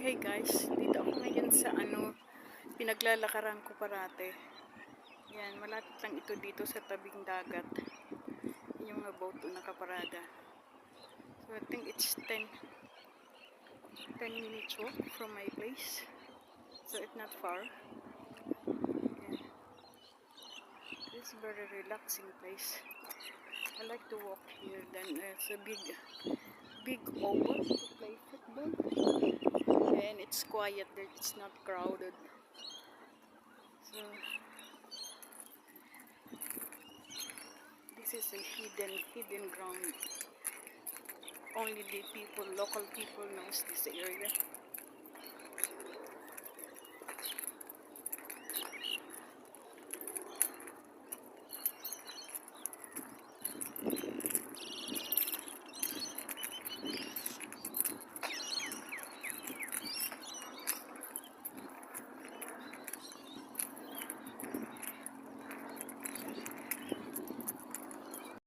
Hey guys, dito ako ngayon sa pinaglalakaran ko parate. Yan, malapit lang ito dito sa tabing dagat. Yung mga boat doon nakaparada. So I think it's 10 minutes walk from my place. So it's not far. Yeah. It's very relaxing place. I like to walk here. Then it's a big open to play football. And it's quiet there, it's not crowded. So this is a hidden ground. Only the local people knows this area.